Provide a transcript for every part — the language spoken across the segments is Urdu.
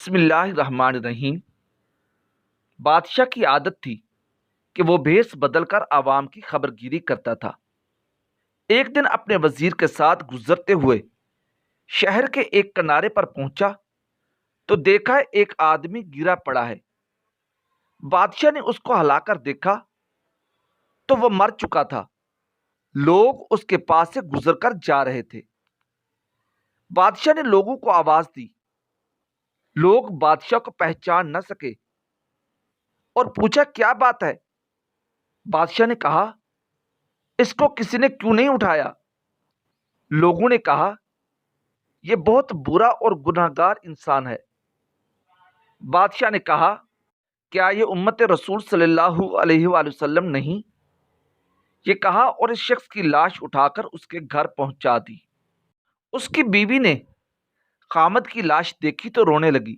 بسم اللہ الرحمن الرحیم۔ بادشاہ کی عادت تھی کہ وہ بھیس بدل کر عوام کی خبر گیری کرتا تھا۔ ایک دن اپنے وزیر کے ساتھ گزرتے ہوئے شہر کے ایک کنارے پر پہنچا تو دیکھا ایک آدمی گرا پڑا ہے۔ بادشاہ نے اس کو ہلا کر دیکھا تو وہ مر چکا تھا۔ لوگ اس کے پاس سے گزر کر جا رہے تھے۔ بادشاہ نے لوگوں کو آواز دی۔ لوگ بادشاہ کو پہچان نہ سکے اور پوچھا کیا بات ہے؟ بادشاہ نے کہا اس کو کسی نے کیوں نہیں اٹھایا؟ لوگوں نے کہا یہ بہت برا اور گناہگار انسان ہے۔ بادشاہ نے کہا کیا یہ امت رسول صلی اللہ علیہ وآلہ وسلم نہیں؟ یہ کہا اور اس شخص کی لاش اٹھا کر اس کے گھر پہنچا دی۔ اس کی بیوی نے خامد کی لاش دیکھی تو رونے لگی۔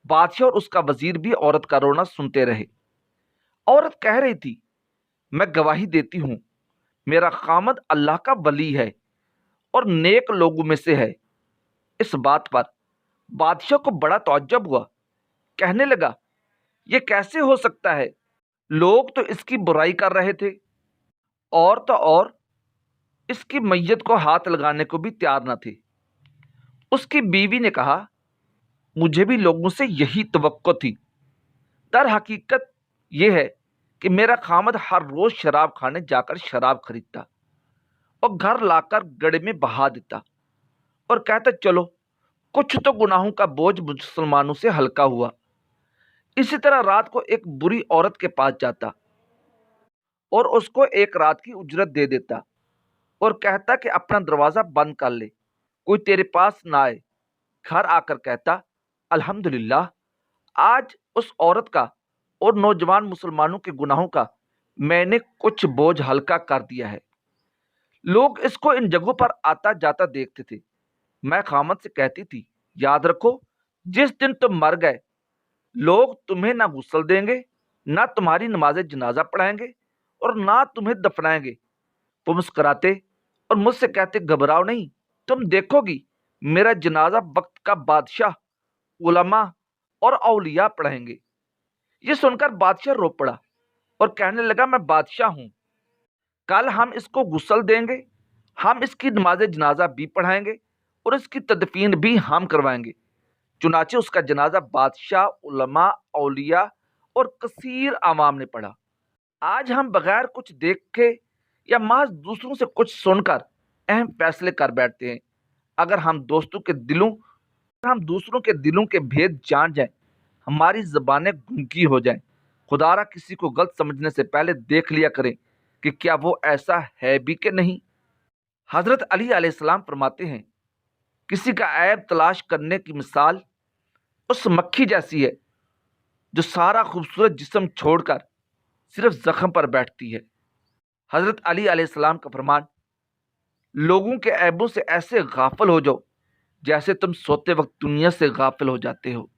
بادشاہ اور اس کا وزیر بھی عورت کا رونا سنتے رہے۔ عورت کہہ رہی تھی میں گواہی دیتی ہوں میرا خامد اللہ کا ولی ہے اور نیک لوگوں میں سے ہے۔ اس بات پر بادشاہ کو بڑا تعجب ہوا۔ کہنے لگا یہ کیسے ہو سکتا ہے؟ لوگ تو اس کی برائی کر رہے تھے اور تو اور اس کی میت کو ہاتھ لگانے کو بھی تیار نہ تھے۔ اس کی بیوی نے کہا مجھے بھی لوگوں سے یہی توقع تھی۔ در حقیقت یہ ہے کہ میرا خامد ہر روز شراب کھانے جا کر شراب خریدتا اور گھر لا کر گڑھے میں بہا دیتا اور کہتا چلو کچھ تو گناہوں کا بوجھ مسلمانوں سے ہلکا ہوا۔ اسی طرح رات کو ایک بری عورت کے پاس جاتا اور اس کو ایک رات کی اجرت دے دیتا اور کہتا کہ اپنا دروازہ بند کر لے، کوئی تیرے پاس نہ آئے۔ گھر آ کر کہتا الحمدللہ آج اس عورت کا اور نوجوان مسلمانوں کے گناہوں کا میں نے کچھ بوجھ ہلکا کر دیا ہے۔ لوگ اس کو ان جگہوں پر آتا جاتا دیکھتے تھے۔ میں خامد سے کہتی تھی یاد رکھو جس دن تم مر گئے لوگ تمہیں نہ غسل دیں گے، نہ تمہاری نماز جنازہ پڑھائیں گے اور نہ تمہیں دفنائیں گے۔ وہ مسکراتے اور مجھ سے کہتے گھبراؤ نہیں، تم دیکھو گی میرا جنازہ وقت کا بادشاہ، علماء اور اولیاء پڑھیں گے۔ یہ سن کر بادشاہ رو پڑا اور کہنے لگا میں بادشاہ ہوں، کل ہم اس کو غسل دیں گے، ہم اس کی نماز جنازہ بھی پڑھائیں گے اور اس کی تدفین بھی ہم کروائیں گے۔ چنانچہ اس کا جنازہ بادشاہ، علماء، اولیاء اور کثیر عوام نے پڑھا۔ آج ہم بغیر کچھ دیکھے یا محض دوسروں سے کچھ سن کر اہم فیصلے کر بیٹھتے ہیں۔ اگر ہم دوسروں کے دلوں کے بھید جان جائیں، ہماری زبانیں گنگی ہو جائیں، خدا را کسی کو غلط سمجھنے سے پہلے دیکھ لیا کریں کہ کیا وہ ایسا ہے بھی کہ نہیں۔ حضرت علی علیہ السلام فرماتے ہیں کسی کا عیب تلاش کرنے کی مثال اس مکھی جیسی ہے جو سارا خوبصورت جسم چھوڑ کر صرف زخم پر بیٹھتی ہے۔ حضرت علی علیہ السلام کا فرمان لوگوں کے عیبوں سے ایسے غافل ہو جاؤ جیسے تم سوتے وقت دنیا سے غافل ہو جاتے ہو۔